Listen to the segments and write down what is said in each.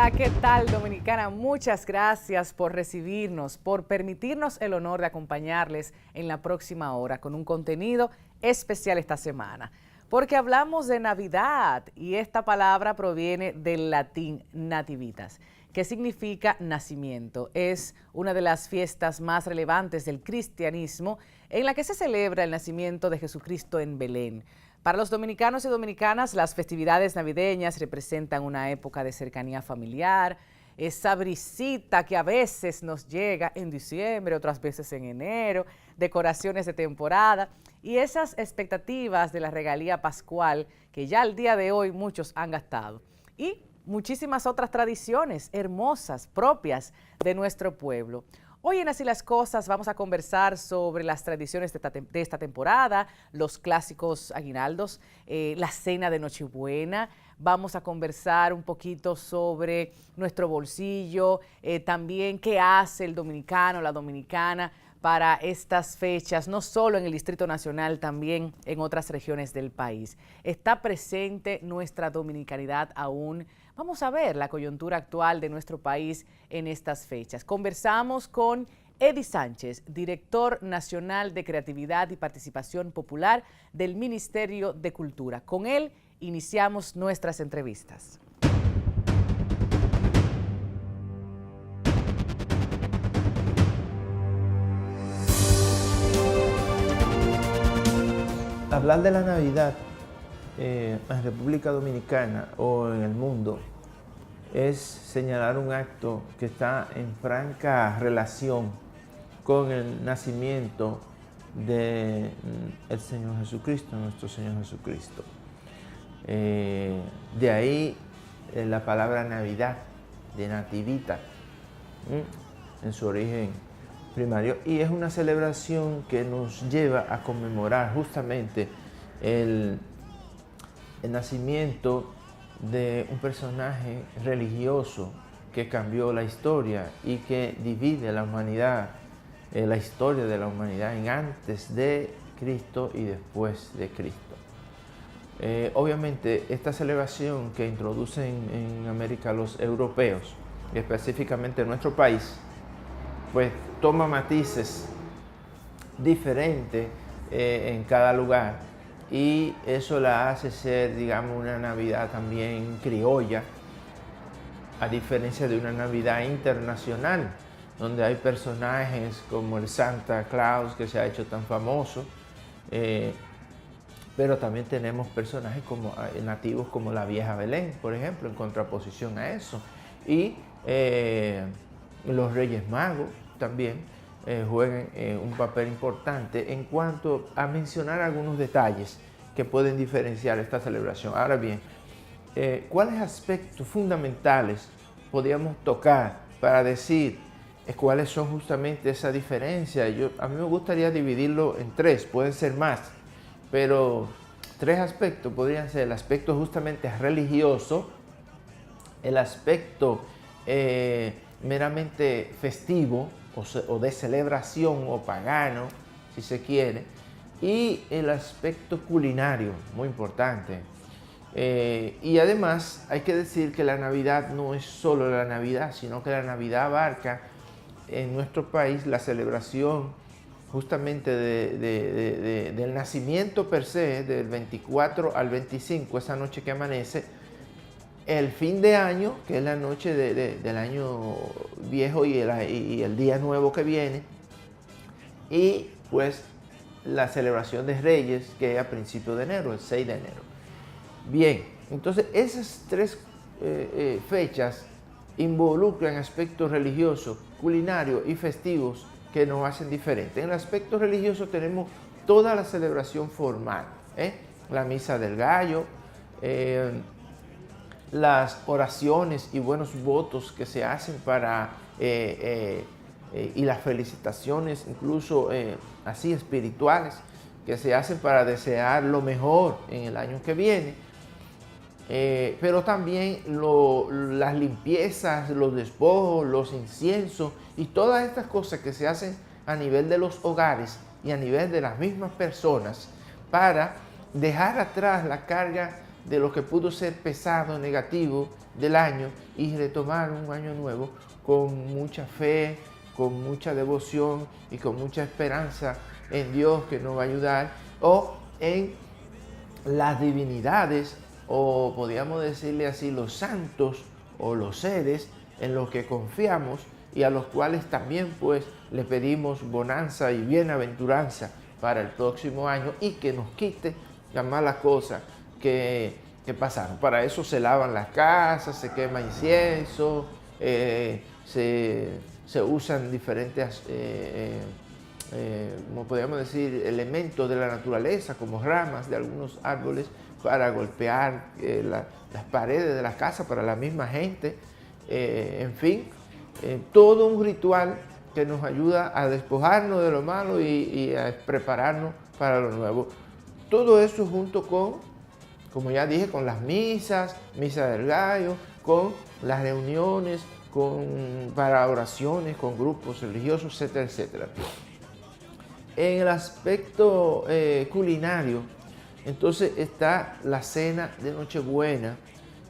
Hola, ¿qué tal, Dominicana? Muchas gracias por recibirnos, por permitirnos el honor de acompañarles en la próxima hora con un contenido especial esta semana. Porque hablamos de Navidad y esta palabra proviene del latín nativitas, que significa nacimiento. Es una de las fiestas más relevantes del cristianismo en la que se celebra el nacimiento de Jesucristo en Belén. Para los dominicanos y dominicanas, las festividades navideñas representan una época de cercanía familiar, esa brisita que a veces nos llega en diciembre, otras veces en enero, decoraciones de temporada y esas expectativas de la regalía pascual que ya al día de hoy muchos han gastado. Y muchísimas otras tradiciones hermosas, propias de nuestro pueblo. Hoy en Así las Cosas vamos a conversar sobre las tradiciones de esta temporada, los clásicos aguinaldos, la cena de Nochebuena. Vamos a conversar un poquito sobre nuestro bolsillo, también qué hace el dominicano, la dominicana para estas fechas, no solo en el Distrito Nacional, también en otras regiones del país. Está presente nuestra dominicanidad aún. Vamos a ver la coyuntura actual de nuestro país en estas fechas. Conversamos con Eddie Sánchez, director nacional de Creatividad y Participación Popular del Ministerio de Cultura. Con él iniciamos nuestras entrevistas. Hablar de la Navidad en República Dominicana o en el mundo es señalar un acto que está en franca relación con el nacimiento del Señor Jesucristo, nuestro Señor Jesucristo. De ahí la palabra Navidad, de nativita, en su origen primario, y es una celebración que nos lleva a conmemorar justamente el nacimiento de un personaje religioso que cambió la historia y que divide la humanidad, la historia de la humanidad en antes de Cristo y después de Cristo. Obviamente esta celebración que introducen en América los europeos, y específicamente en nuestro país, pues toma matices diferentes en cada lugar, y eso la hace ser, digamos, una Navidad también criolla, a diferencia de una Navidad internacional, donde hay personajes como el Santa Claus, que se ha hecho tan famoso, pero también tenemos personajes como, nativos como la Vieja Belén, por ejemplo, en contraposición a eso, y los Reyes Magos también juegan un papel importante en cuanto a mencionar algunos detalles que pueden diferenciar esta celebración. Ahora bien, ¿cuáles aspectos fundamentales podríamos tocar para decir cuáles son justamente esa diferencia? A mí me gustaría dividirlo en tres, pueden ser más, pero tres aspectos podrían ser el aspecto justamente religioso, el aspecto meramente festivo o de celebración o pagano, si se quiere, y el aspecto culinario, muy importante. Y además hay que decir que la Navidad no es solo la Navidad, sino que la Navidad abarca en nuestro país la celebración justamente del nacimiento per se, del 24 al 25, esa noche que amanece, el fin de año, que es la noche del año viejo y el día nuevo que viene, y pues la celebración de Reyes, que es a principios de enero, el 6 de enero. Bien, entonces esas tres fechas involucran aspectos religiosos, culinarios y festivos que nos hacen diferentes. En el aspecto religioso tenemos toda la celebración formal, la misa del gallo, las oraciones y buenos votos que se hacen para, y las felicitaciones incluso así espirituales que se hacen para desear lo mejor en el año que viene, pero también las limpiezas, los despojos, los inciensos y todas estas cosas que se hacen a nivel de los hogares y a nivel de las mismas personas para dejar atrás la carga de lo que pudo ser pesado, negativo del año y retomar un año nuevo con mucha fe, con mucha devoción y con mucha esperanza en Dios que nos va a ayudar, o en las divinidades, o podríamos decirle así, los santos o los seres en los que confiamos y a los cuales también pues le pedimos bonanza y bienaventuranza para el próximo año y que nos quite las malas cosas que pasaron. Para eso se lavan las casas, se quema incienso, se usan diferentes, como podríamos decir, elementos de la naturaleza, como ramas de algunos árboles, para golpear las paredes de las casas para la misma gente. En fin, todo un ritual que nos ayuda a despojarnos de lo malo y a prepararnos para lo nuevo. Todo eso junto con, como ya dije, con las misas, misa del gallo, con las reuniones, para oraciones, con grupos religiosos, etcétera, etcétera. En el aspecto culinario, entonces está la cena de Nochebuena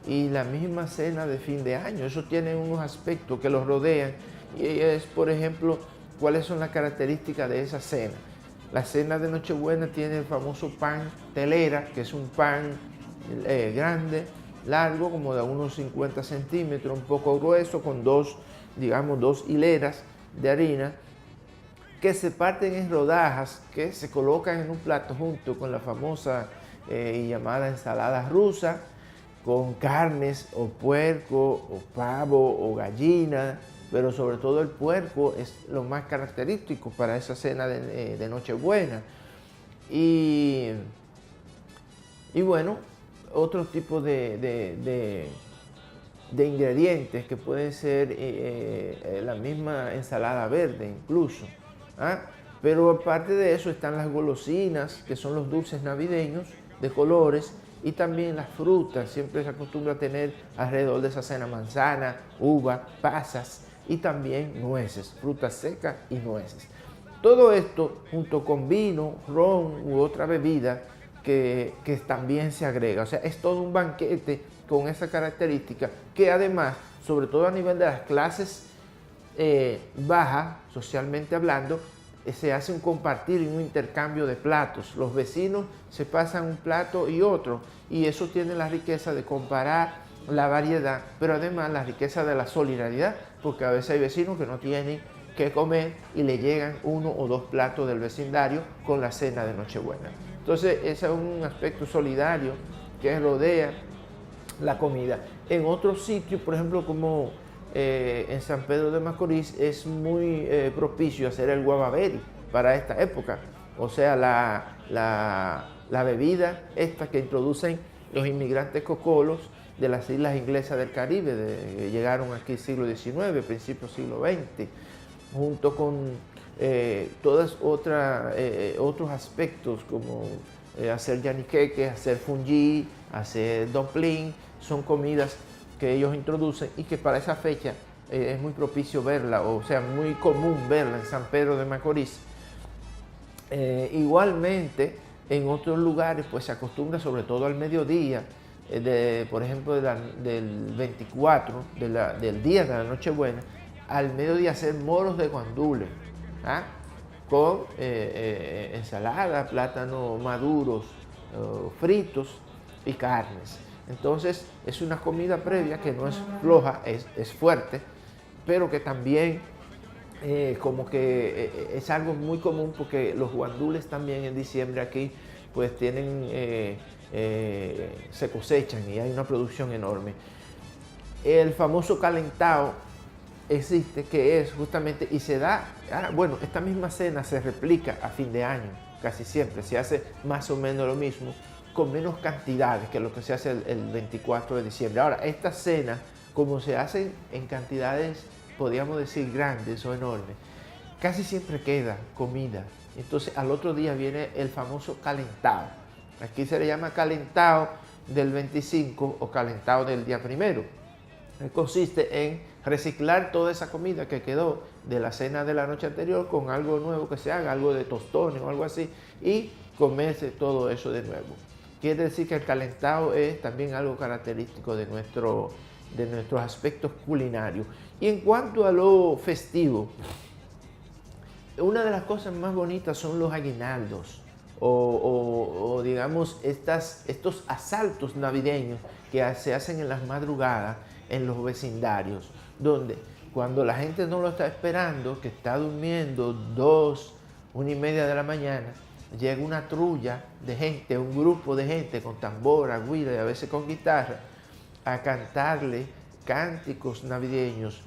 y la misma cena de fin de año. Eso tiene unos aspectos que los rodean y es, por ejemplo, cuáles son las características de esa cena. La cena de Nochebuena tiene el famoso pan telera, que es un pan grande, largo, como de unos 50 centímetros, un poco grueso, con dos hileras de harina, que se parten en rodajas, que se colocan en un plato junto con la famosa y llamada ensalada rusa, con carnes o puerco o pavo o gallina, pero sobre todo el puerco es lo más característico para esa cena de Nochebuena. Y bueno, otro tipo de ingredientes que pueden ser la misma ensalada verde incluso. Pero aparte de eso están las golosinas, que son los dulces navideños de colores, y también las frutas. Siempre se acostumbra a tener alrededor de esa cena manzana, uva, pasas y también nueces, frutas secas y nueces. Todo esto junto con vino, ron u otra bebida que también se agrega. O sea, es todo un banquete con esa característica que además, sobre todo a nivel de las clases bajas, socialmente hablando, se hace un compartir y un intercambio de platos. Los vecinos se pasan un plato y otro, y eso tiene la riqueza de comparar la variedad, pero además la riqueza de la solidaridad, porque a veces hay vecinos que no tienen que comer y le llegan uno o dos platos del vecindario con la cena de Nochebuena. Entonces, ese es un aspecto solidario que rodea la comida. En otros sitios, por ejemplo, como en San Pedro de Macorís, es muy propicio hacer el guavaberi para esta época. O sea, la bebida esta que introducen los inmigrantes cocolos de las islas inglesas del Caribe, que llegaron aquí siglo XIX, principios siglo XX, junto con todos otros aspectos como hacer yaniqueques, hacer fungi, hacer dumpling. Son comidas que ellos introducen y que para esa fecha es muy propicio verla, o sea, muy común verla en San Pedro de Macorís. Igualmente, en otros lugares pues se acostumbra, sobre todo al mediodía, por ejemplo del 24, del día de la Nochebuena, al mediodía hacer moros de guandule, con ensalada, plátanos maduros, fritos y carnes. Entonces es una comida previa que no es floja, es fuerte, pero que también como que es algo muy común, porque los guandules también en diciembre aquí pues tienen, se cosechan y hay una producción enorme. El famoso calentado existe, que es justamente, y se da, bueno, esta misma cena se replica a fin de año, casi siempre, se hace más o menos lo mismo, con menos cantidades que lo que se hace el 24 de diciembre. Ahora, esta cena, como se hacen en cantidades, podríamos decir, grandes o enormes, casi siempre queda comida. Entonces, al otro día viene el famoso calentado. Aquí se le llama calentado del 25 o calentado del día primero. Consiste en reciclar toda esa comida que quedó de la cena de la noche anterior con algo nuevo que se haga, algo de tostones o algo así, y comerse todo eso de nuevo. quiere decir que el calentado es también algo característico de nuestros aspectos culinarios. Y en cuanto a lo festivo, una de las cosas más bonitas son los aguinaldos o digamos estos asaltos navideños que se hacen en las madrugadas en los vecindarios, donde cuando la gente no lo está esperando, que está durmiendo 2, 1:30 de la mañana, llega una trulla de gente, un grupo de gente con tambora, güira y a veces con guitarra, a cantarle cánticos navideños,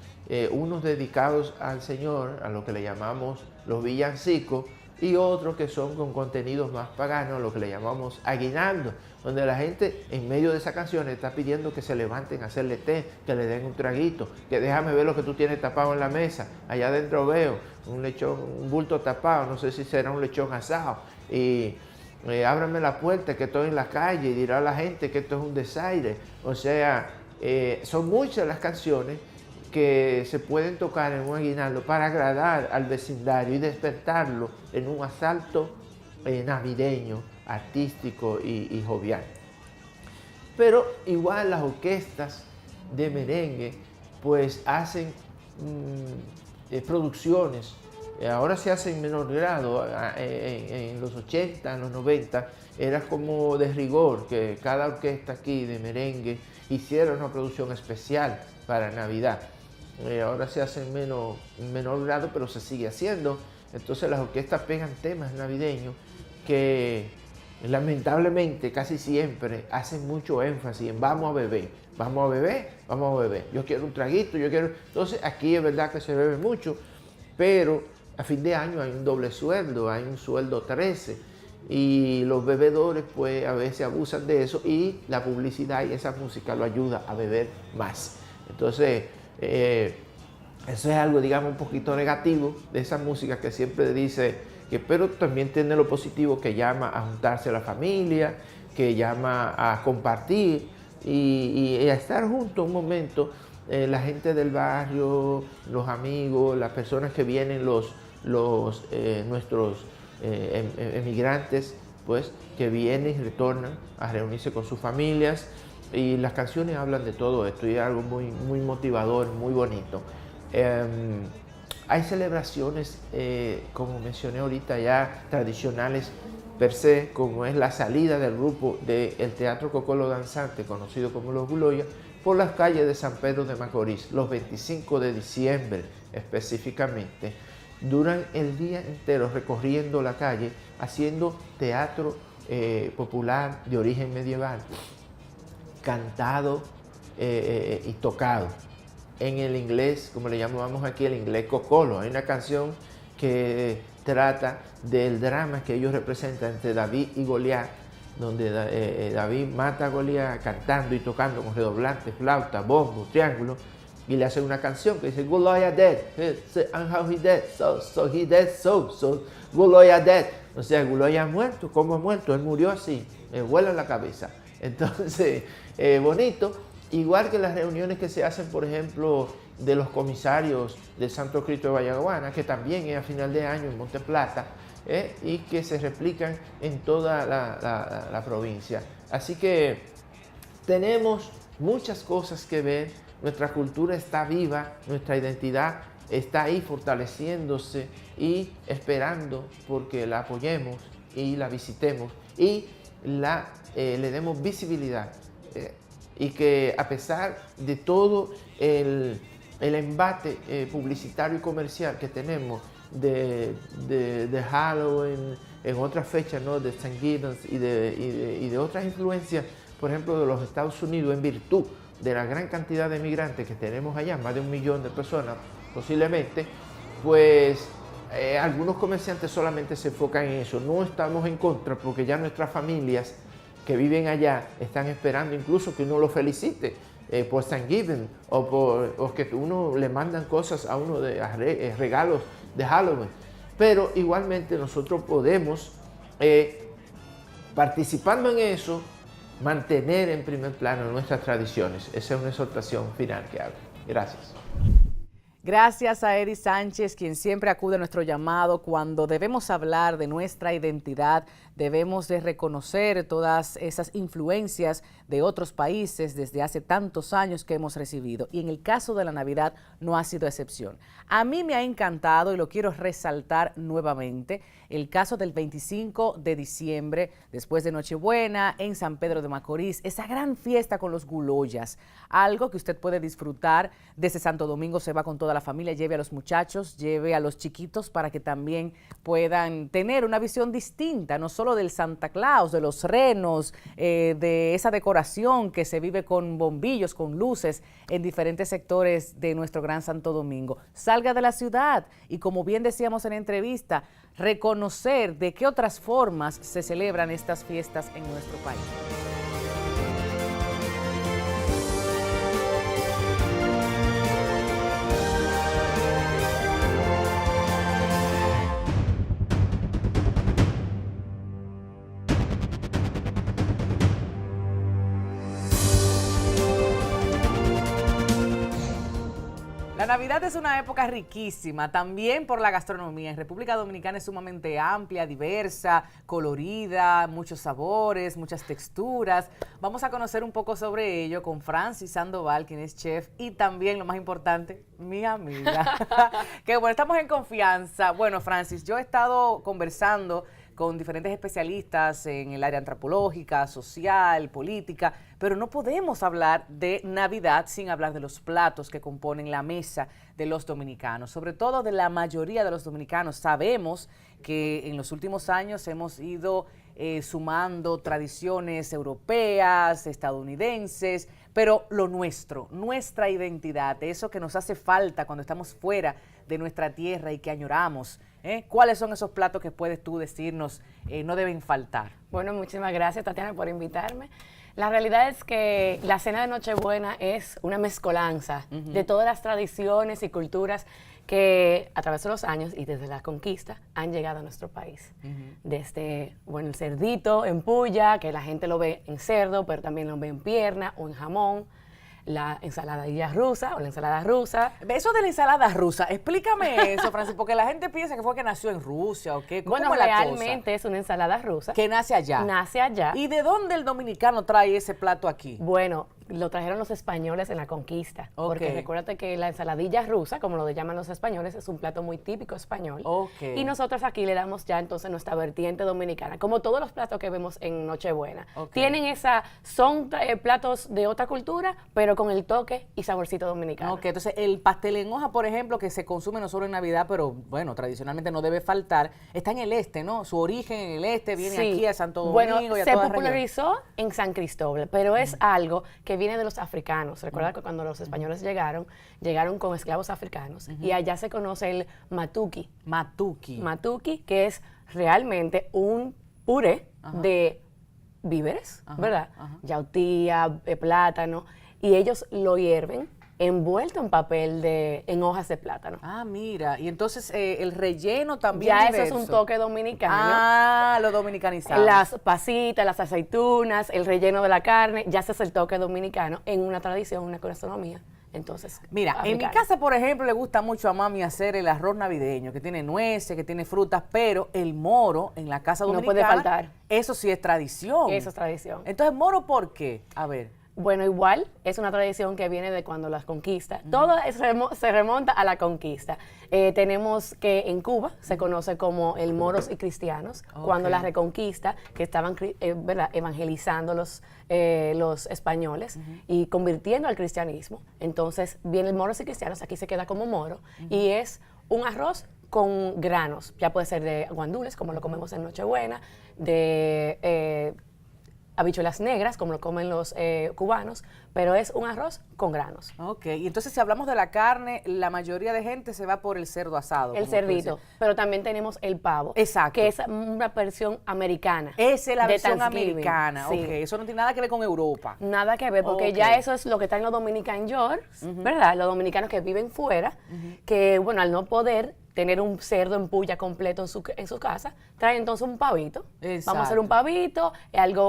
unos dedicados al Señor, a lo que le llamamos los villancicos, y otros que son con contenidos más paganos, lo que le llamamos aguinaldo, donde la gente en medio de esas canciones está pidiendo que se levanten a hacerle té, que le den un traguito, que déjame ver lo que tú tienes tapado en la mesa, allá adentro veo un lechón, un bulto tapado, no sé si será un lechón asado, y ábrame la puerta que estoy en la calle, y dirá a la gente que esto es un desaire. O sea, son muchas las canciones que se pueden tocar en un aguinaldo para agradar al vecindario y despertarlo en un asalto navideño, artístico y jovial. Pero igual las orquestas de merengue pues hacen producciones, ahora se hace en menor grado, en los 80, en los 90, era como de rigor que cada orquesta aquí de merengue hiciera una producción especial para Navidad. Ahora se hace en menor grado, pero se sigue haciendo. Entonces las orquestas pegan temas navideños que lamentablemente casi siempre hacen mucho énfasis en vamos a beber, vamos a beber, vamos a beber. Yo quiero un traguito, yo quiero... Entonces aquí es verdad que se bebe mucho, pero a fin de año hay un doble sueldo, hay un sueldo 13 y los bebedores pues a veces abusan de eso y la publicidad y esa música lo ayuda a beber más. Entonces eso es algo, digamos, un poquito negativo de esa música que siempre dice que, pero también tiene lo positivo que llama a juntarse a la familia, que llama a compartir y a estar juntos un momento, la gente del barrio, los amigos, las personas que vienen, nuestros emigrantes, pues, que vienen y retornan a reunirse con sus familias. Y las canciones hablan de todo esto y es algo muy, muy motivador, muy bonito. Hay celebraciones, como mencioné ahorita, ya tradicionales per se, como es la salida del grupo del Teatro Cocolo Danzante, conocido como Los Guloyas, por las calles de San Pedro de Macorís, los 25 de diciembre específicamente. Duran el día entero recorriendo la calle, haciendo teatro popular de origen medieval, cantado y tocado en el inglés, como le llamamos aquí, el inglés cocolo. Hay una canción que trata del drama que ellos representan entre David y Goliat, donde David mata a Goliat cantando y tocando con redoblantes, flauta, bombo, triángulo, y le hace una canción que dice Goliath dead, and how he dead, so he dead, so Goliath dead. O sea, Goliath muerto, ¿cómo ha muerto? Él murió así, me vuela en la cabeza. Entonces, bonito, igual que las reuniones que se hacen, por ejemplo, de los comisarios del Santo Cristo de Vallaguana, que también es a final de año en Monte Plata, y que se replican en toda la provincia. Así que tenemos muchas cosas que ver, nuestra cultura está viva, nuestra identidad está ahí fortaleciéndose y esperando porque la apoyemos y la visitemos y le demos visibilidad, y que a pesar de todo el embate publicitario y comercial que tenemos de Halloween, en otras fechas, ¿no?, de Thanksgiving y de otras influencias, por ejemplo, de los Estados Unidos, en virtud de la gran cantidad de migrantes que tenemos allá, más de 1 millón de personas posiblemente, pues algunos comerciantes solamente se enfocan en eso. No estamos en contra, porque ya nuestras familias que viven allá están esperando incluso que uno los felicite por Thanksgiving o que uno le mandan cosas a uno de regalos de Halloween. Pero igualmente nosotros podemos, participando en eso, mantener en primer plano nuestras tradiciones. Esa es una exhortación final que hago. Gracias. Gracias a Eddie Sánchez, quien siempre acude a nuestro llamado cuando debemos hablar de nuestra identidad, debemos de reconocer todas esas influencias de otros países desde hace tantos años que hemos recibido. Y en el caso de la Navidad no ha sido excepción. A mí me ha encantado y lo quiero resaltar nuevamente, el caso del 25 de diciembre, después de Nochebuena, en San Pedro de Macorís, esa gran fiesta con los guloyas, algo que usted puede disfrutar desde Santo Domingo, se va con toda la familia, lleve a los muchachos, lleve a los chiquitos para que también puedan tener una visión distinta, no solo del Santa Claus, de los renos, de esa decoración que se vive con bombillos, con luces en diferentes sectores de nuestro gran Santo Domingo. Salga de la ciudad y, como bien decíamos en la entrevista, reconocer de qué otras formas se celebran estas fiestas en nuestro país. La Navidad es una época riquísima, también por la gastronomía. En República Dominicana es sumamente amplia, diversa, colorida, muchos sabores, muchas texturas. Vamos a conocer un poco sobre ello con Francis Sandoval, quien es chef, y también, lo más importante, mi amiga. Que bueno, estamos en confianza. Bueno, Francis, yo he estado conversando con diferentes especialistas en el área antropológica, social, política, pero no podemos hablar de Navidad sin hablar de los platos que componen la mesa de los dominicanos, sobre todo de la mayoría de los dominicanos. Sabemos que en los últimos años hemos ido sumando tradiciones europeas, estadounidenses, pero lo nuestro, nuestra identidad, eso que nos hace falta cuando estamos fuera de nuestra tierra y que añoramos. ¿Cuáles son esos platos que puedes tú decirnos no deben faltar? Bueno, muchísimas gracias, Tatiana, por invitarme. La realidad es que la cena de Nochebuena es una mezcolanza de todas las tradiciones y culturas que a través de los años y desde la conquista han llegado a nuestro país. Desde, bueno, el cerdito en puya, que la gente lo ve en cerdo, pero también lo ve en pierna o en jamón. La ensaladilla rusa o la ensalada rusa. Eso de la ensalada rusa, explícame eso, Francis, porque la gente piensa que fue que nació en Rusia o qué. Bueno, es la realmente cosa? es una ensalada rusa. Que nace allá. Nace allá. ¿Y de dónde el dominicano trae ese plato aquí? Bueno, lo trajeron los españoles en la conquista. Porque recuérdate que la ensaladilla rusa, como lo llaman los españoles, es un plato muy típico español. Y nosotros aquí le damos ya entonces nuestra vertiente dominicana, como todos los platos que vemos en Nochebuena. Tienen son platos de otra cultura, pero con el toque y saborcito dominicano. Entonces el pastel en hoja, por ejemplo, que se consume no solo en Navidad, pero bueno, tradicionalmente no debe faltar, está en el este, ¿no? Su origen en el este, viene aquí a Santo Domingo y a toda la región. Se popularizó en San Cristóbal, pero es algo que viene de los africanos. Recuerda que cuando los españoles llegaron con esclavos africanos y allá se conoce el matuki. Matuki, que es realmente un puré de víveres, ¿verdad? Yautía, plátano, y ellos lo hierven envuelto en papel en hojas de plátano. Ah, mira, y entonces el relleno también ya diverso. Eso es un toque dominicano. Ah, lo dominicanizado. Las pasitas, las aceitunas, el relleno de la carne, ya ese es el toque dominicano en una tradición, una gastronomía. Entonces, mira, africana. En mi casa, por ejemplo, le gusta mucho a mami hacer el arroz navideño, que tiene nueces, que tiene frutas, pero el moro en la casa dominicana, no puede faltar. Eso sí es tradición. Eso es tradición. Entonces, ¿moro por qué? A ver. Bueno, igual es una tradición que viene de cuando las conquistas. Todo se remonta a la conquista. Tenemos que en Cuba se conoce como el moros y cristianos, cuando la reconquista, que estaban ¿verdad? Evangelizando los españoles y convirtiendo al cristianismo. Entonces viene el moros y cristianos, aquí se queda como moro, y es un arroz con granos. Ya puede ser de guandules, como lo comemos en Nochebuena, de habichuelas negras, como lo comen los cubanos, pero es un arroz con granos. Y entonces si hablamos de la carne, la mayoría de gente se va por el cerdo asado. El cerdito, pero también tenemos el pavo. Exacto. Que es una versión americana. Esa es la versión americana. Sí. Eso no tiene nada que ver con Europa. Nada que ver, porque ya eso es lo que está en los Dominican York, ¿verdad? Los dominicanos que viven fuera, que bueno, al no poder tener un cerdo en puya completo en su casa, trae entonces un pavito. Exacto. Vamos a hacer un pavito,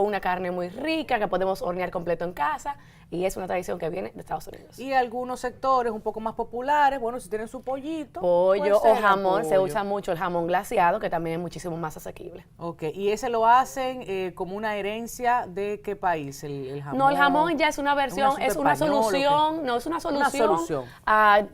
una carne muy rica que podemos hornear completo en casa. y es una tradición que viene de Estados Unidos. Y algunos sectores un poco más populares, bueno, si tienen su pollito. Pollo pues o jamón, se pollo. usa mucho el jamón glaseado, que también es muchísimo más asequible. Ok, y ese lo hacen como una herencia de qué país, el jamón. No, el jamón ya es una versión, asunto es una español, ¿o qué? solución, no es una solución.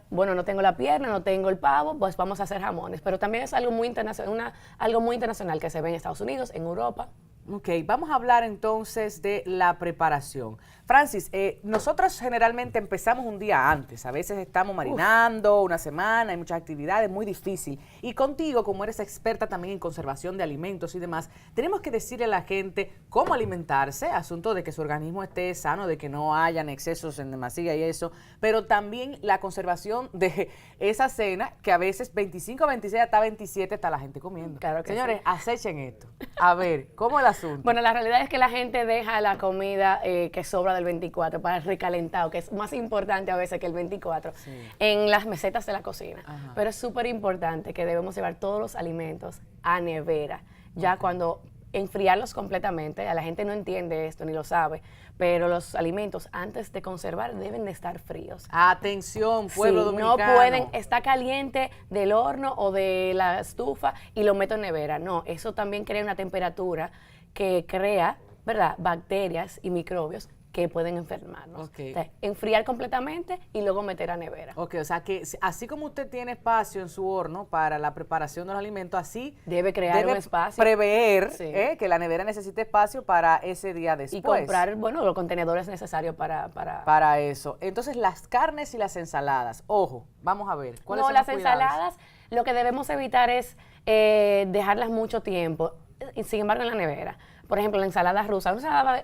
Bueno, no tengo la pierna, no tengo el pavo, pues vamos a hacer jamones. Pero también es algo muy internacional, algo muy internacional que se ve en Estados Unidos, en Europa. Ok, vamos a hablar entonces de la preparación. Francis, nosotros generalmente empezamos un día antes, a veces estamos marinando una semana, hay muchas actividades, muy difícil. Y contigo, como eres experta también en conservación de alimentos y demás, tenemos que decirle a la gente cómo alimentarse, asunto de que su organismo esté sano, de que no hayan excesos en demasía y eso, pero también la conservación de esa cena, que a veces 25, 26, hasta 27 está la gente comiendo. Claro que Señores, sí. acechen esto. A ver, ¿cómo es el asunto? Bueno, la realidad es que la gente deja la comida que sobra del 24 para el recalentado, que es más importante a veces que el 24, en las mesetas de la cocina. Ajá. Pero es súper importante que debemos llevar todos los alimentos a nevera, ya cuando enfriarlos completamente, a la gente no entiende esto ni lo sabe, pero los alimentos antes de conservar deben de estar fríos. Atención, pueblo Sí, dominicano. no pueden, está caliente del horno o de la estufa y lo meto en nevera. No, eso también crea una temperatura que crea, ¿verdad?, bacterias y microbios que pueden enfermarnos. Ok. O sea, enfriar completamente y luego meter a nevera. Ok, o sea que así como usted tiene espacio en su horno para la preparación de los alimentos, así Debe crear un espacio. prever Sí. Que la nevera necesite espacio para ese día después. Y comprar, bueno, los contenedores necesarios Para eso. Entonces, las carnes y las ensaladas. Ojo, vamos a ver. ¿Cuáles No, son las los cuidados? ensaladas, lo que debemos evitar es dejarlas mucho tiempo, y sin embargo en la nevera. Por ejemplo, la ensalada rusa,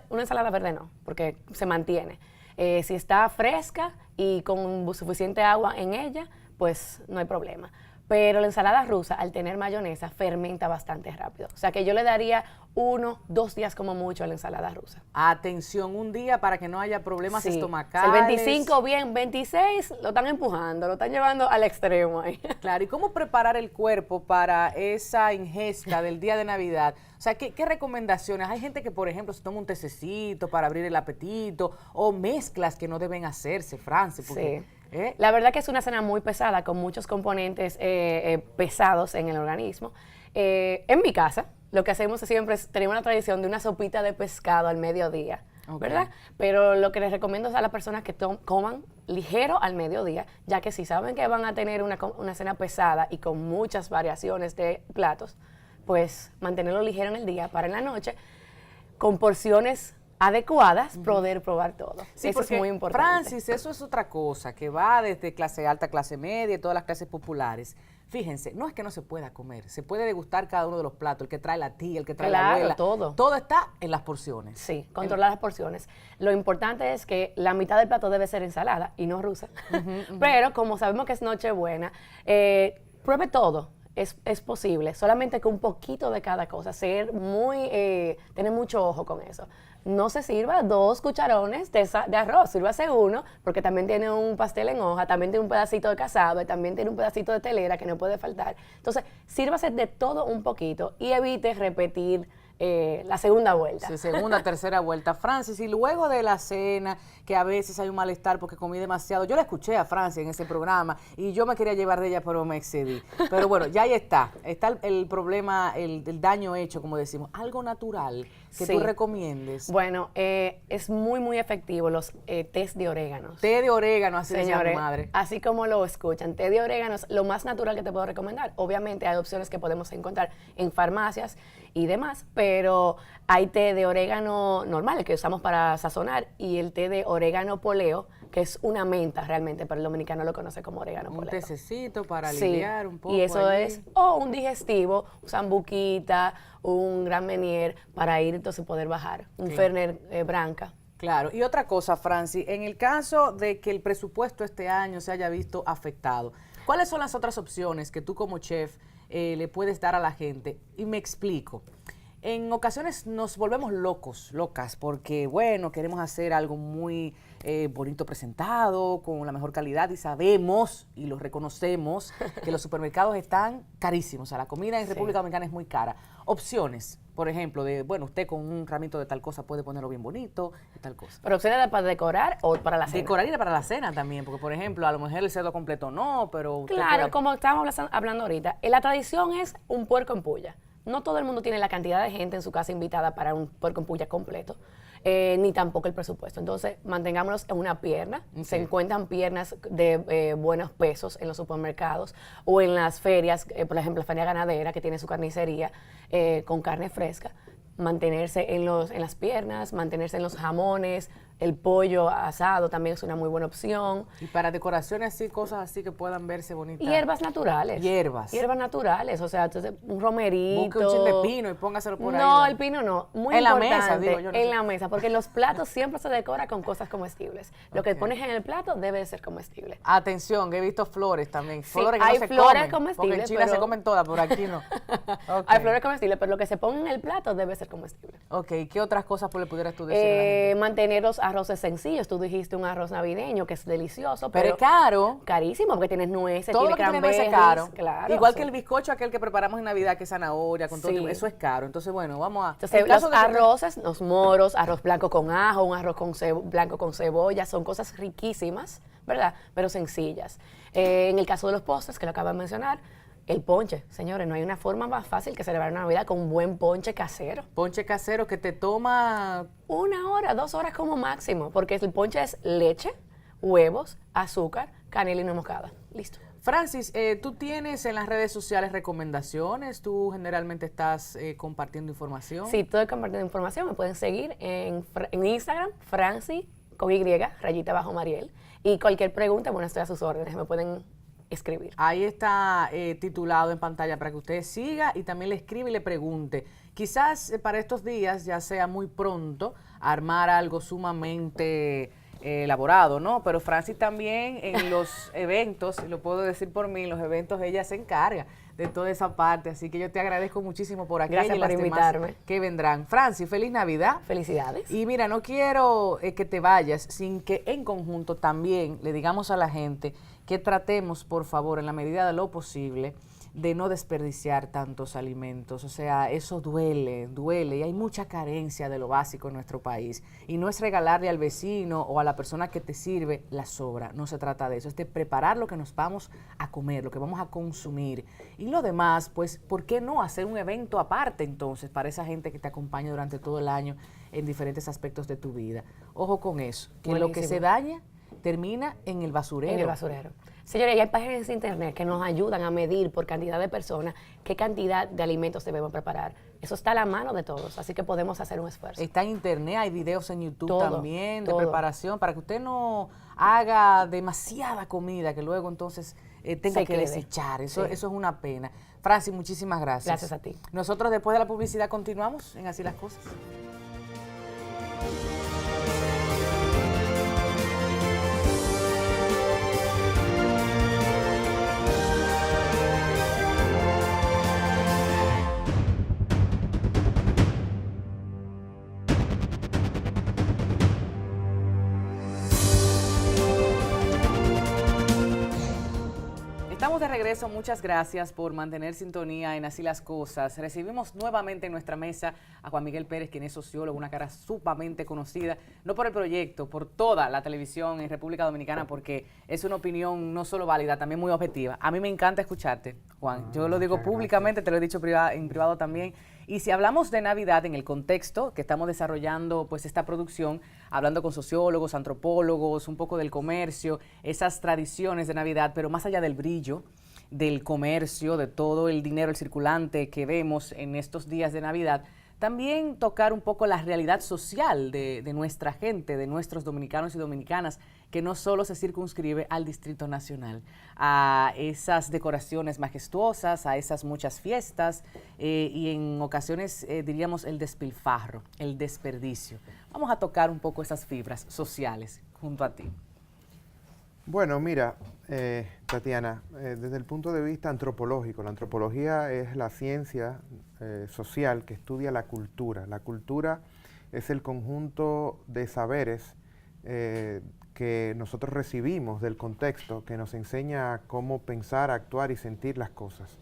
una ensalada verde no, porque se mantiene. Si está fresca y con suficiente agua en ella, pues no hay problema. Pero la ensalada rusa, al tener mayonesa, fermenta bastante rápido. O sea que yo le daría 1, 2 días como mucho a la ensalada rusa. Atención, un día para que no haya problemas Sí. estomacales. El 25 bien, 26 lo están empujando, lo están llevando al extremo ahí. Claro, ¿y cómo preparar el cuerpo para esa ingesta del día de Navidad? O sea, ¿qué recomendaciones? Hay gente que, por ejemplo, se toma un tececito para abrir el apetito o mezclas que no deben hacerse, Francis. Porque, Sí. La verdad que es una cena muy pesada, con muchos componentes pesados en el organismo. En mi casa, lo que hacemos siempre es tener una tradición de una sopita de pescado al mediodía, Ok. ¿verdad? Pero lo que les recomiendo es a las personas que coman ligero al mediodía, ya que si saben que van a tener una cena pesada y con muchas variaciones de platos, pues mantenerlo ligero en el día para en la noche, con porciones adecuadas, poder probar todo. sí, Eso es porque, muy importante. Francis, eso es otra cosa, que va desde clase alta, clase media y todas las clases populares. Fíjense, no es que no se pueda comer, se puede degustar cada uno de los platos, el que trae la tía, el que trae la Claro, abuela. todo. Todo está en las porciones. Sí, controlar las porciones. Lo importante es que la mitad del plato debe ser ensalada y no rusa. Pero como sabemos que es Nochebuena, pruebe todo. Es posible, solamente que un poquito de cada cosa, tener mucho ojo con eso. No se sirva 2 cucharones de arroz, sírvase 1, porque también tiene un pastel en hoja, también tiene un pedacito de casabe, también tiene un pedacito de telera que no puede faltar. Entonces, sírvase de todo un poquito y evite repetir la segunda vuelta. Sí, segunda, tercera vuelta. Francis, y luego de la cena, que a veces hay un malestar porque comí demasiado. Yo la escuché a Francis en ese programa y yo me quería llevar de ella, pero me excedí. Pero bueno, ya ahí está. Está el problema, el daño hecho, como decimos. Algo natural que Sí. tú recomiendes. Bueno, es muy, muy efectivo los tés de oréganos. Té de orégano, así decía mi Señores, madre. así como lo escuchan, té de orégano es lo más natural que te puedo recomendar. Obviamente hay opciones que podemos encontrar en farmacias y demás, pero hay té de orégano normal, el que usamos para sazonar, y el té de orégano poleo, que es una menta realmente, pero el dominicano lo conoce como orégano Un poleo. tececito para Sí, aliviar un poco. y eso allí. es, o un digestivo, un sambuquita, un gran menier, para ir entonces poder bajar, un Fernet Branca. Claro, y otra cosa, Francis, en el caso de que el presupuesto este año se haya visto afectado, ¿cuáles son las otras opciones que tú como chef le puedes dar a la gente? Y me explico. En ocasiones nos volvemos locas, porque, bueno, queremos hacer algo muy bonito presentado, con la mejor calidad, y sabemos, y lo reconocemos, que los supermercados están carísimos. O sea, la comida en Sí. República Dominicana es muy cara. Opciones por ejemplo, de, bueno, usted con un ramito de tal cosa puede ponerlo bien bonito y tal cosa. Pero opciones para decorar o para la cena. Decorar y para la cena también, porque por ejemplo, a lo mejor el cerdo completo no, pero usted Claro, puede- como estábamos hablando ahorita, la tradición es un puerco en puya. No todo el mundo tiene la cantidad de gente en su casa invitada para un puerco en puya completo, ni tampoco el presupuesto. Entonces, mantengámonos en una pierna. Se encuentran piernas de buenos pesos en los supermercados o en las ferias, por ejemplo, la feria ganadera que tiene su carnicería con carne fresca. Mantenerse en las piernas, mantenerse en los jamones, el pollo asado también es una muy buena opción. Y para decoraciones así, cosas así que puedan verse bonitas. Hierbas naturales. Hierbas. Hierbas naturales, o sea, entonces un romerito. Busque un chin de pino y póngaselo por ahí. No, ¿no? el pino no. Muy En la importante, mesa, digo yo, no en sé. la mesa, porque los platos siempre se decora con cosas comestibles. Lo que Ok. pones en el plato debe de ser comestible. Atención, he visto flores también. Sí, Flores que hay no se flores comen, porque comestibles, en China se pero- comen todas, por aquí no. Ok. Hay flores comestibles, pero lo que se ponga en el plato debe ser comestible. Ok, ¿qué otras cosas pues, le pudieras tú decir a la gente? Mantener los arroces sencillos. Tú dijiste un arroz navideño que es delicioso, Pero pero, es caro. carísimo porque tienes nueces, Todo tiene lo que tiene nueces es caro. cranberries, claro, Igual sí. que el bizcocho aquel que preparamos en Navidad, que es zanahoria, con todo Sí. tipo, eso es caro. Entonces, bueno, vamos a... Entonces, en caso los de que- arroces, los moros, arroz blanco con ajo, un arroz con blanco con cebolla, son cosas riquísimas, ¿verdad? Pero sencillas. En el caso de los postres, que lo acabo de mencionar, el ponche. Señores, no hay una forma más fácil que celebrar una Navidad con un buen ponche casero. Ponche casero que te toma... 1 hora, 2 horas como máximo, porque el ponche es leche, huevos, azúcar, canela y nuez moscada. Listo. Francis, ¿tú tienes en las redes sociales recomendaciones? ¿Tú generalmente estás compartiendo información? Si estoy compartiendo información, me pueden seguir en Instagram, Franci, con Y, rayita bajo Mariel. Y cualquier pregunta, bueno, estoy a sus órdenes, me pueden escribir. Ahí está titulado en pantalla para que usted siga y también le escriba y le pregunte. Quizás para estos días ya sea muy pronto armar algo sumamente elaborado, ¿no? Pero Francis también en los eventos, y lo puedo decir por mí, en los eventos ella se encarga de toda esa parte, así que yo te agradezco muchísimo por aquello Gracias y por las invitarme. demás que vendrán. Francis, feliz Navidad. Felicidades. Y mira, no quiero que te vayas sin que en conjunto también le digamos a la gente que tratemos, por favor, en la medida de lo posible, de no desperdiciar tantos alimentos. O sea, eso duele y hay mucha carencia de lo básico en nuestro país. Y no es regalarle al vecino o a la persona que te sirve la sobra, no se trata de eso, es de preparar lo que nos vamos a comer, lo que vamos a consumir. Y lo demás, pues, ¿por qué no hacer un evento aparte entonces para esa gente que te acompaña durante todo el año en diferentes aspectos de tu vida? Ojo con eso, que lo que Buenísimo. se daña termina en el basurero. En el basurero. Señores, y hay páginas de internet que nos ayudan a medir por cantidad de personas qué cantidad de alimentos debemos preparar. Eso está a la mano de todos, así que podemos hacer un esfuerzo. Está en internet, hay videos en YouTube Todo, también de todo. preparación para que usted no haga demasiada comida que luego entonces tenga Se que quede. desechar. Eso, Sí. eso es una pena. Francis, muchísimas gracias. Gracias a ti. Nosotros después de la publicidad continuamos en Así las Cosas. Estamos de regreso, muchas gracias por mantener sintonía en Así las Cosas. Recibimos nuevamente en nuestra mesa a Juan Miguel Pérez, quien es sociólogo, una cara sumamente conocida, no por el proyecto, por toda la televisión en República Dominicana, porque es una opinión no solo válida, también muy objetiva. A mí me encanta escucharte, Juan. Yo lo digo públicamente, te lo he dicho en privado también. Y si hablamos de Navidad en el contexto que estamos desarrollando pues esta producción, hablando con sociólogos, antropólogos, un poco del comercio, esas tradiciones de Navidad, pero más allá del brillo, del comercio, de todo el dinero, el circulante que vemos en estos días de Navidad, también tocar un poco la realidad social de nuestra gente, de nuestros dominicanos y dominicanas, que no solo se circunscribe al Distrito Nacional, a esas decoraciones majestuosas, a esas muchas fiestas y en ocasiones diríamos el despilfarro, el desperdicio. Vamos a tocar un poco esas fibras sociales junto a ti. Bueno, mira, Tatiana, desde el punto de vista antropológico, la antropología es la ciencia social que estudia la cultura. La cultura es el conjunto de saberes que nosotros recibimos del contexto, que nos enseña cómo pensar, actuar y sentir las cosas.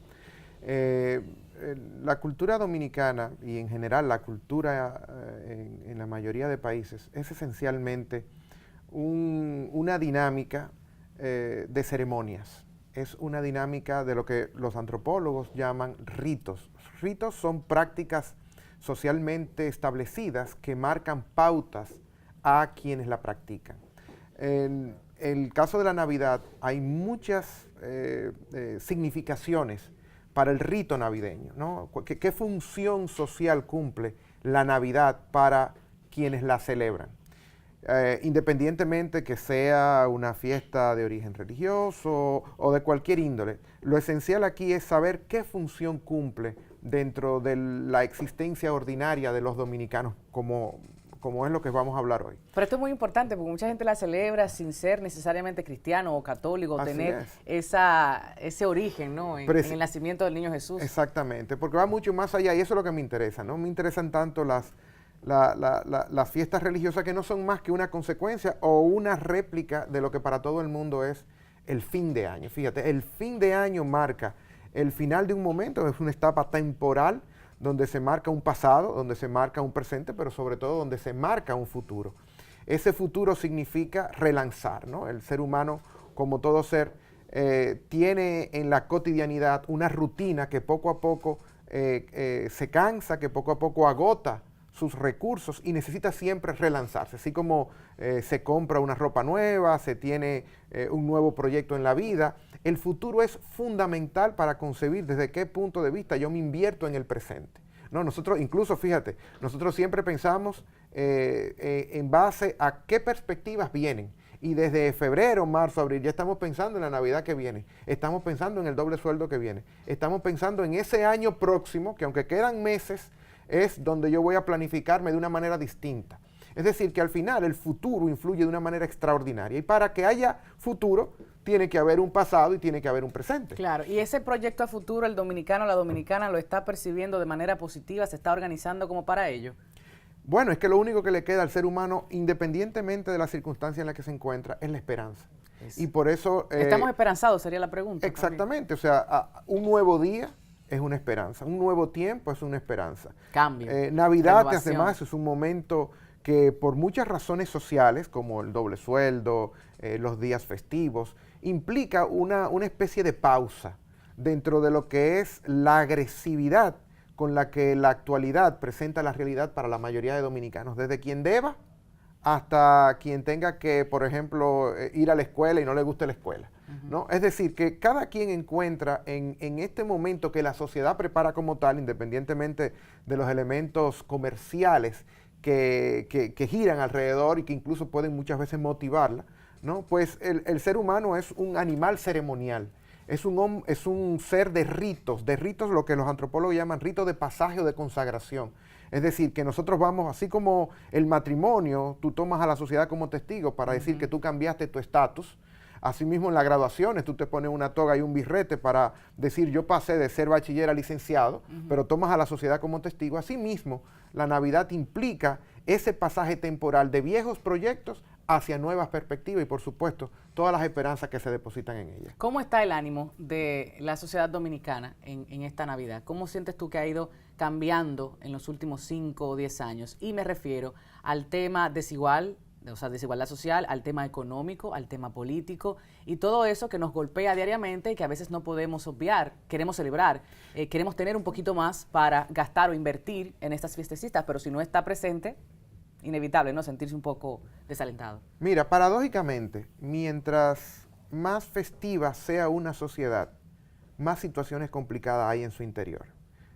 la cultura dominicana y en general la cultura en la mayoría de países es esencialmente una dinámica de ceremonias. Es una dinámica de lo que los antropólogos llaman ritos. Ritos son prácticas socialmente establecidas que marcan pautas a quienes la practican. En el caso de la Navidad hay muchas significaciones para el rito navideño, ¿no? ¿Qué función social cumple la Navidad para quienes la celebran? Independientemente que sea una fiesta de origen religioso o de cualquier índole, lo esencial aquí es saber qué función cumple dentro de la existencia ordinaria de los dominicanos, como es lo que vamos a hablar hoy. Pero esto es muy importante porque mucha gente la celebra sin ser necesariamente cristiano o católico, tener ese origen, ¿no? en el nacimiento del niño Jesús. Exactamente, porque va mucho más allá y eso es lo que me interesa. No me interesan tanto las fiestas religiosas, que no son más que una consecuencia o una réplica de lo que para todo el mundo es el fin de año. Fíjate, el fin de año marca el final de un momento, es una etapa temporal donde se marca un pasado, donde se marca un presente, pero sobre todo donde se marca un futuro. Ese futuro significa relanzar, ¿no? El ser humano, como todo ser, tiene en la cotidianidad una rutina que poco a poco se cansa, que poco a poco agota sus recursos y necesita siempre relanzarse. Así como se compra una ropa nueva, se tiene un nuevo proyecto en la vida, el futuro es fundamental para concebir desde qué punto de vista yo me invierto en el presente. No, nosotros, incluso, fíjate, nosotros siempre pensamos en base a qué perspectivas vienen. Y desde febrero, marzo, abril, ya estamos pensando en la Navidad que viene, estamos pensando en el doble sueldo que viene, estamos pensando en ese año próximo, que aunque quedan meses, es donde yo voy a planificarme de una manera distinta. Es decir, que al final el futuro influye de una manera extraordinaria. Y para que haya futuro, tiene que haber un pasado y tiene que haber un presente. Claro, y ese proyecto a futuro, el dominicano, la dominicana, ¿lo está percibiendo de manera positiva? ¿Se está organizando como para ello? Bueno, es que lo único que le queda al ser humano, independientemente de la circunstancia en la que se encuentra, es la esperanza. Y por eso... ¿Estamos esperanzados? Sería la pregunta. Exactamente, o sea, un nuevo día es una esperanza, un nuevo tiempo es una esperanza. Cambio. Navidad, renovación. además, es un momento que por muchas razones sociales, como el doble sueldo, los días festivos, implica una especie de pausa dentro de lo que es la agresividad con la que la actualidad presenta la realidad para la mayoría de dominicanos, desde quien deba hasta quien tenga que, por ejemplo, ir a la escuela y no le guste la escuela. ¿No? Es decir, que cada quien encuentra en este momento que la sociedad prepara como tal, independientemente de los elementos comerciales que giran alrededor y que incluso pueden muchas veces motivarla, ¿no? Pues el ser humano es un animal ceremonial, es un ser de ritos lo que los antropólogos llaman ritos de pasaje o de consagración. Es decir, que nosotros vamos, así como el matrimonio, tú tomas a la sociedad como testigo para decir que tú cambiaste tu estatus. Asimismo, en las graduaciones, tú te pones una toga y un birrete para decir, yo pasé de ser bachiller a licenciado, pero tomas a la sociedad como testigo. Asimismo, la Navidad implica ese pasaje temporal de viejos proyectos hacia nuevas perspectivas y, por supuesto, todas las esperanzas que se depositan en ella. ¿Cómo está el ánimo de la sociedad dominicana en esta Navidad? ¿Cómo sientes tú que ha ido cambiando en los últimos 5 o 10 años? Y me refiero al tema desigualdad social, al tema económico, al tema político y todo eso que nos golpea diariamente y que a veces no podemos obviar. Queremos celebrar, queremos tener un poquito más para gastar o invertir en estas fiestecitas, pero si no está presente, inevitable, ¿no? Sentirse un poco desalentado. Mira, paradójicamente, mientras más festiva sea una sociedad, más situaciones complicadas hay en su interior.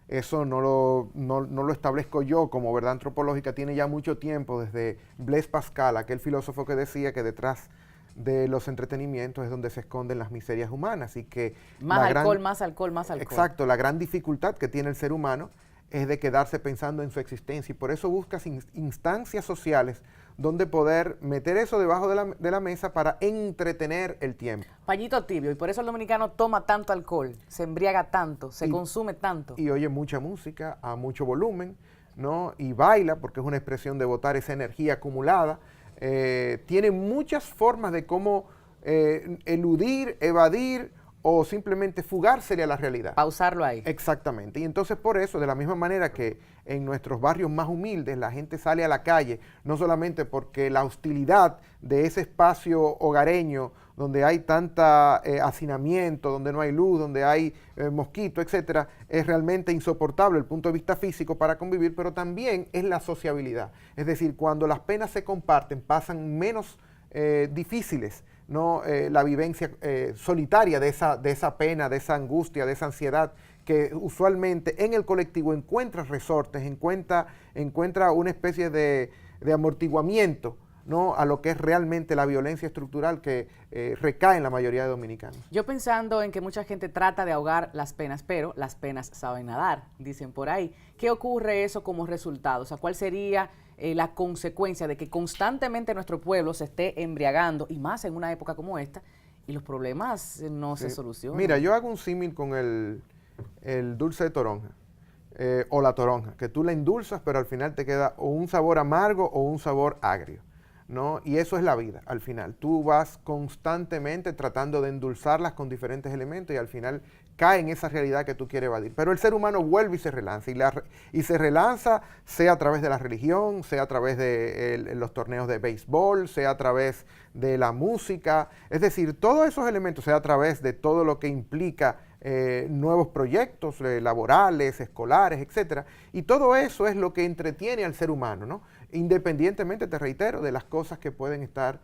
Eso no lo establezco yo como verdad antropológica, tiene ya mucho tiempo, desde Blaise Pascal, aquel filósofo que decía que detrás de los entretenimientos es donde se esconden las miserias humanas y que... Más alcohol, más alcohol. Exacto, la gran dificultad que tiene el ser humano es de quedarse pensando en su existencia y por eso buscas instancias sociales donde poder meter eso debajo de la mesa para entretener el tiempo. Pañito tibio, y por eso el dominicano toma tanto alcohol, se embriaga tanto, se consume tanto. Y oye mucha música a mucho volumen, ¿no? Y baila, porque es una expresión de botar esa energía acumulada. Tiene muchas formas de cómo eludir, evadir o simplemente fugársele a la realidad. Pausarlo ahí. Exactamente. Y entonces por eso, de la misma manera que en nuestros barrios más humildes la gente sale a la calle, no solamente porque la hostilidad de ese espacio hogareño donde hay tanta hacinamiento, donde no hay luz, donde hay mosquitos, etcétera, es realmente insoportable desde el punto de vista físico para convivir, pero también es la sociabilidad. Es decir, cuando las penas se comparten, pasan menos difíciles, ¿no? La vivencia solitaria de esa pena, de esa angustia, de esa ansiedad, que usualmente en el colectivo encuentra resortes, encuentra una especie de amortiguamiento, ¿no? A lo que es realmente la violencia estructural que recae en la mayoría de dominicanos. Yo pensando en que mucha gente trata de ahogar las penas, pero las penas saben nadar, dicen por ahí. ¿Qué ocurre eso como resultado? O sea, ¿cuál sería la consecuencia de que constantemente nuestro pueblo se esté embriagando, y más en una época como esta, y los problemas no se solucionan? Mira, yo hago un símil con el dulce de toronja, o la toronja, que tú la endulzas, pero al final te queda o un sabor amargo o un sabor agrio, ¿no? Y eso es la vida, al final. Tú vas constantemente tratando de endulzarlas con diferentes elementos y al final cae en esa realidad que tú quieres evadir. Pero el ser humano vuelve y se relanza. Y se relanza sea a través de la religión, sea a través de los torneos de béisbol, sea a través de la música. Es decir, todos esos elementos, sea a través de todo lo que implica nuevos proyectos laborales, escolares, etcétera. Y todo eso es lo que entretiene al ser humano, ¿no? Independientemente, te reitero, de las cosas que pueden estar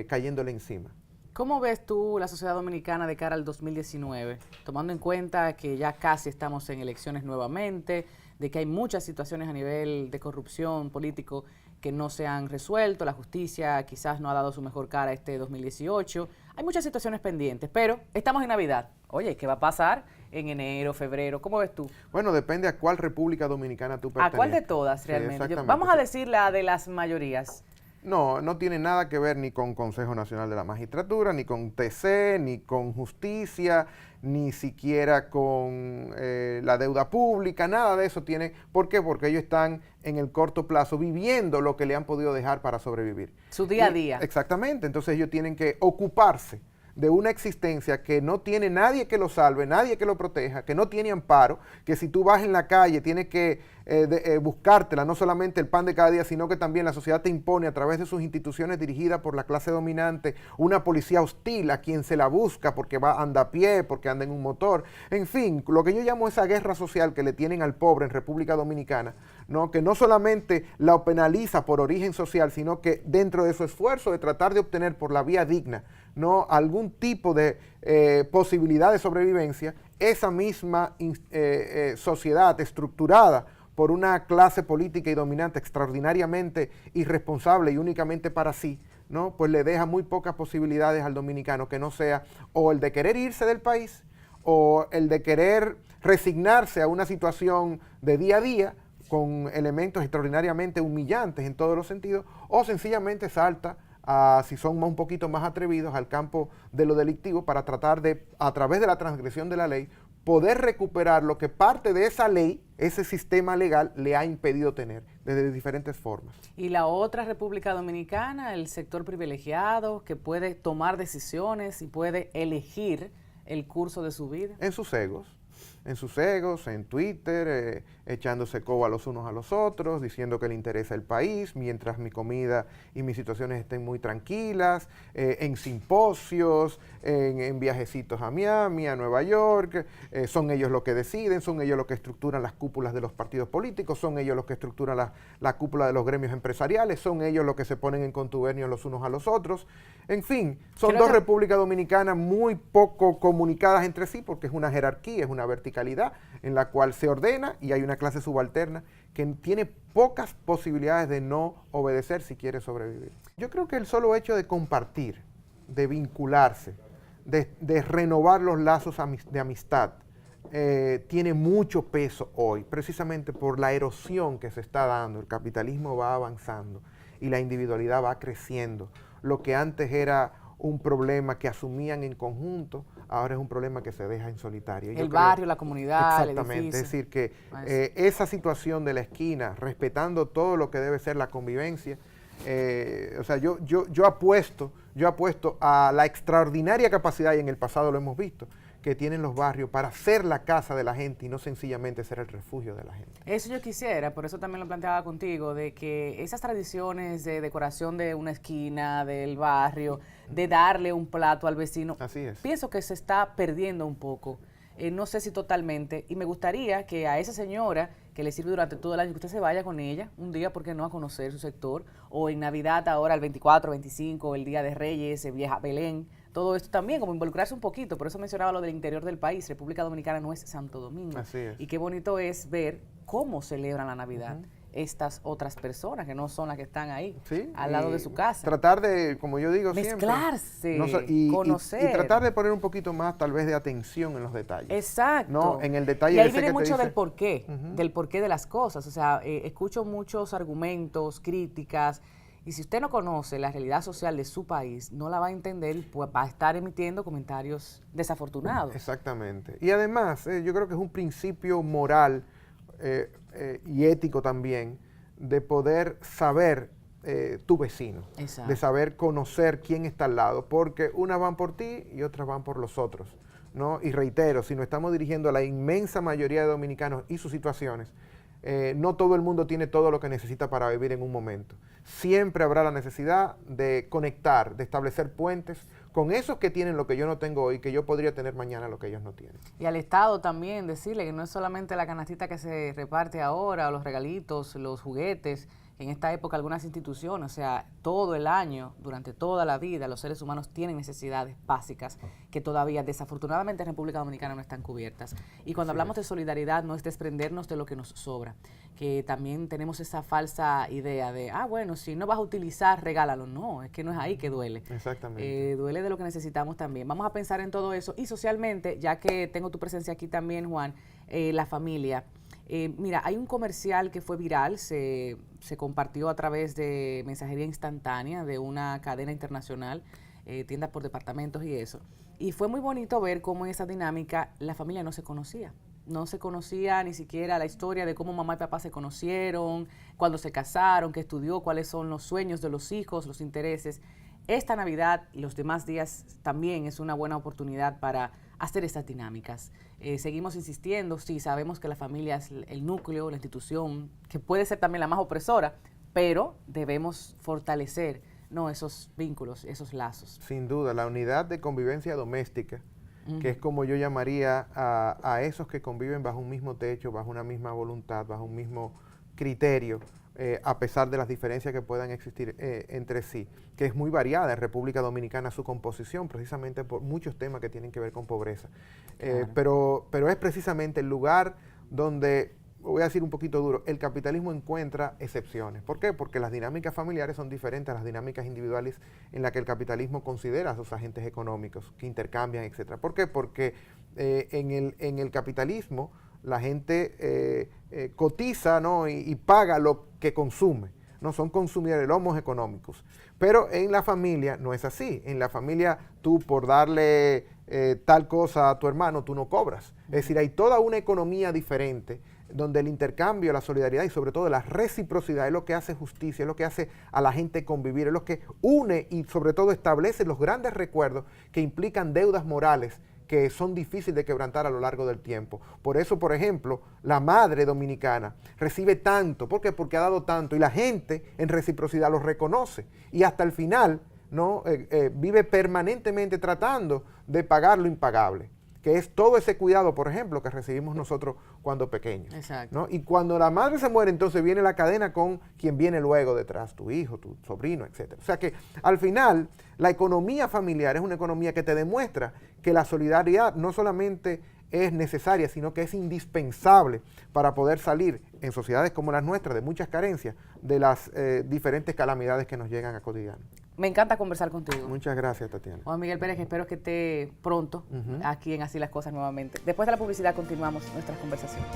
cayéndole encima. ¿Cómo ves tú la sociedad dominicana de cara al 2019, tomando en cuenta que ya casi estamos en elecciones nuevamente, de que hay muchas situaciones a nivel de corrupción político que no se han resuelto, la justicia quizás no ha dado su mejor cara este 2018, hay muchas situaciones pendientes, pero estamos en Navidad. Oye, ¿qué va a pasar en enero, febrero? ¿Cómo ves tú? Bueno, depende a cuál República Dominicana tú perteneces. ¿A cuál de todas realmente? Vamos a decir la de las mayorías. No tiene nada que ver ni con Consejo Nacional de la Magistratura, ni con TC, ni con Justicia, ni siquiera con la deuda pública, nada de eso tiene. ¿Por qué? Porque ellos están en el corto plazo viviendo lo que le han podido dejar para sobrevivir. Su día a día. Exactamente, entonces ellos tienen que ocuparse de una existencia que no tiene nadie que lo salve, nadie que lo proteja, que no tiene amparo, que si tú vas en la calle tienes que buscártela, no solamente el pan de cada día, sino que también la sociedad te impone a través de sus instituciones dirigidas por la clase dominante, una policía hostil a quien se la busca porque anda a pie, porque anda en un motor, en fin, lo que yo llamo esa guerra social que le tienen al pobre en República Dominicana, ¿no? Que no solamente la penaliza por origen social, sino que dentro de su esfuerzo de tratar de obtener por la vía digna, ¿no?, algún tipo de posibilidad de sobrevivencia, esa misma sociedad estructurada por una clase política y dominante extraordinariamente irresponsable y únicamente para sí, ¿no?, pues le deja muy pocas posibilidades al dominicano, que no sea o el de querer irse del país o el de querer resignarse a una situación de día a día con elementos extraordinariamente humillantes en todos los sentidos, o sencillamente salta si son un poquito más atrevidos, al campo de lo delictivo para tratar de, a través de la transgresión de la ley, poder recuperar lo que parte de esa ley, ese sistema legal, le ha impedido tener desde diferentes formas. Y la otra República Dominicana, el sector privilegiado, que puede tomar decisiones y puede elegir el curso de su vida. En sus egos, en Twitter, echándose coba los unos a los otros, diciendo que le interesa el país, mientras mi comida y mis situaciones estén muy tranquilas, en simposios, en viajecitos a Miami, a Nueva York, son ellos los que deciden, son ellos los que estructuran las cúpulas de los partidos políticos, son ellos los que estructuran la cúpula de los gremios empresariales, son ellos los que se ponen en contubernio los unos a los otros. En fin, son dos repúblicas dominicanas muy poco comunicadas entre sí, porque es una jerarquía, es una verticalidad en la cual se ordena y hay una clase subalterna que tiene pocas posibilidades de no obedecer si quiere sobrevivir. Yo creo que el solo hecho de compartir, de vincularse, de renovar los lazos de amistad, tiene mucho peso hoy, precisamente por la erosión que se está dando. El capitalismo va avanzando y la individualidad va creciendo. Lo que antes era un problema que asumían en conjunto, ahora es un problema que se deja en solitario. El barrio, la comunidad, exactamente, el edificio. es decir, que esa situación de la esquina, respetando todo lo que debe ser la convivencia, o sea, yo apuesto a la extraordinaria capacidad, y en el pasado lo hemos visto, que tienen los barrios para ser la casa de la gente y no sencillamente ser el refugio de la gente. Eso yo quisiera, por eso también lo planteaba contigo, de que esas tradiciones de decoración de una esquina, del barrio, de darle un plato al vecino, Así es. pienso que se está perdiendo un poco. No sé si totalmente, y me gustaría que a esa señora que le sirve durante todo el año, que usted se vaya con ella un día, ¿por qué no?, a conocer su sector, o en Navidad ahora el 24, 25, el Día de Reyes, viaja a Belén, todo esto también, como involucrarse un poquito. Por eso mencionaba lo del interior del país. República Dominicana no es Santo Domingo. Así es. Y qué bonito es ver cómo celebran la Navidad estas otras personas que no son las que están ahí, Sí, al lado de su casa. Tratar de, como yo digo Mezclarse, y conocer. y tratar de poner un poquito más, tal vez, de atención en los detalles. Exacto. No, en el detalle y ahí ese viene que te mucho dice- del porqué de las cosas. O sea, escucho muchos argumentos, críticas, y si usted no conoce la realidad social de su país, no la va a entender y pues va a estar emitiendo comentarios desafortunados. Exactamente. Y además, yo creo que es un principio moral y ético también de poder saber tu vecino, Exacto. de saber conocer quién está al lado, porque unas van por ti y otras van por los otros, ¿no? Y reitero, si nos estamos dirigiendo a la inmensa mayoría de dominicanos y sus situaciones, no todo el mundo tiene todo lo que necesita para vivir en un momento. Siempre habrá la necesidad de conectar, de establecer puentes con esos que tienen lo que yo no tengo hoy, que yo podría tener mañana lo que ellos no tienen. Y al Estado también decirle que no es solamente la canastita que se reparte ahora, o los regalitos, los juguetes, en esta época algunas instituciones, o sea, todo el año, durante toda la vida, los seres humanos tienen necesidades básicas que todavía desafortunadamente en República Dominicana no están cubiertas. Y cuando hablamos de solidaridad no es desprendernos de lo que nos sobra, que también tenemos esa falsa idea de, bueno, si no vas a utilizar, regálalo. No, es que no es ahí que duele. Exactamente. Duele de lo que necesitamos también. Vamos a pensar en todo eso y socialmente, ya que tengo tu presencia aquí también, Juan, la familia. Mira, hay un comercial que fue viral, se compartió a través de mensajería instantánea de una cadena internacional, tiendas por departamentos y eso. Y fue muy bonito ver cómo en esa dinámica la familia no se conocía. No se conocía ni siquiera la historia de cómo mamá y papá se conocieron, cuándo se casaron, qué estudió, cuáles son los sueños de los hijos, los intereses. Esta Navidad y los demás días también es una buena oportunidad para hacer estas dinámicas. Seguimos insistiendo, sí, sabemos que la familia es el núcleo, la institución, que puede ser también la más opresora, pero debemos fortalecer esos vínculos, esos lazos. Sin duda, la unidad de convivencia doméstica, que es como yo llamaría a esos que conviven bajo un mismo techo, bajo una misma voluntad, bajo un mismo criterio, a pesar de las diferencias que puedan existir entre sí, que es muy variada en República Dominicana su composición, precisamente por muchos temas que tienen que ver con pobreza. Claro. Pero es precisamente el lugar donde, voy a decir un poquito duro, el capitalismo encuentra excepciones. ¿Por qué? Porque las dinámicas familiares son diferentes a las dinámicas individuales en las que el capitalismo considera a sus agentes económicos, que intercambian, etc. ¿Por qué? Porque en el capitalismo la gente cotiza, ¿no? y paga lo que consume, ¿no? Son consumidores, lomos económicos. Pero en la familia no es así. En la familia tú por darle tal cosa a tu hermano, tú no cobras. Es decir, hay toda una economía diferente donde el intercambio, la solidaridad y sobre todo la reciprocidad es lo que hace justicia, es lo que hace a la gente convivir, es lo que une y sobre todo establece los grandes recuerdos que implican deudas morales que son difíciles de quebrantar a lo largo del tiempo. Por eso, por ejemplo, la madre dominicana recibe tanto. ¿Por qué? Porque ha dado tanto. Y la gente en reciprocidad lo reconoce. Y hasta el final, ¿no? Vive permanentemente tratando de pagar lo impagable, que es todo ese cuidado, por ejemplo, que recibimos nosotros cuando pequeños. Exacto. ¿No? Y cuando la madre se muere, entonces viene la cadena con quien viene luego detrás, tu hijo, tu sobrino, etc. O sea que al final la economía familiar es una economía que te demuestra que la solidaridad no solamente es necesaria, sino que es indispensable para poder salir en sociedades como las nuestras, de muchas carencias, de las diferentes calamidades que nos llegan a cotidiano. Me encanta conversar contigo. Muchas gracias, Tatiana. Juan Miguel Pérez, espero que esté pronto aquí en Así las Cosas nuevamente. Después de la publicidad continuamos nuestras conversaciones.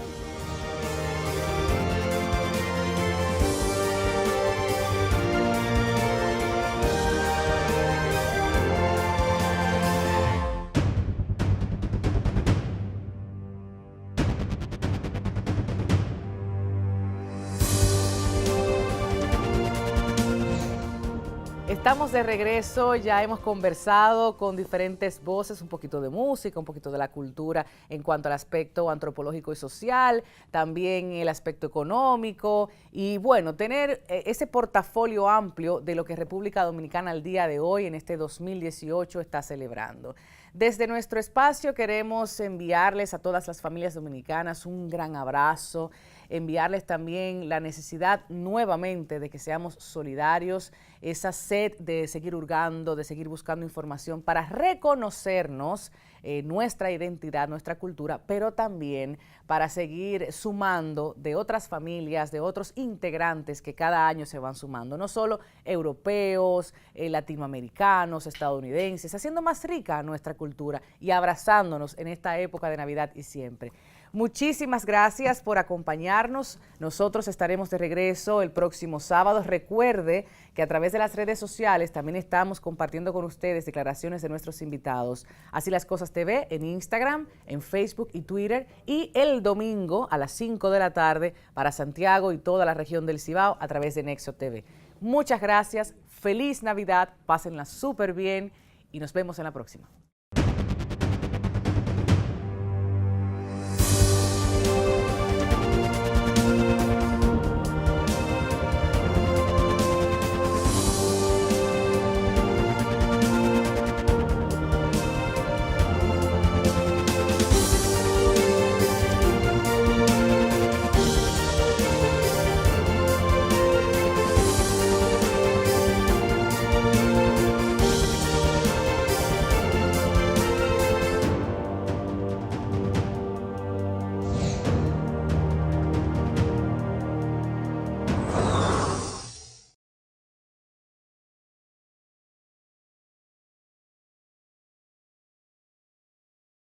Estamos de regreso, ya hemos conversado con diferentes voces, un poquito de música, un poquito de la cultura en cuanto al aspecto antropológico y social, también el aspecto económico y bueno, tener ese portafolio amplio de lo que República Dominicana al día de hoy, en este 2018, está celebrando. Desde nuestro espacio queremos enviarles a todas las familias dominicanas un gran abrazo, enviarles también la necesidad nuevamente de que seamos solidarios, esa sed de seguir hurgando, de seguir buscando información para reconocernos nuestra identidad, nuestra cultura, pero también para seguir sumando de otras familias, de otros integrantes que cada año se van sumando, no solo europeos, latinoamericanos, estadounidenses, haciendo más rica nuestra cultura y abrazándonos en esta época de Navidad y siempre. Muchísimas gracias por acompañarnos. Nosotros estaremos de regreso el próximo sábado. Recuerde que a través de las redes sociales también estamos compartiendo con ustedes declaraciones de nuestros invitados. Así las cosas TV en Instagram, en Facebook y Twitter. Y el domingo a las 5 de la tarde para Santiago y toda la región del Cibao a través de Nexo TV. Muchas gracias. Feliz Navidad. Pásenla súper bien y nos vemos en la próxima.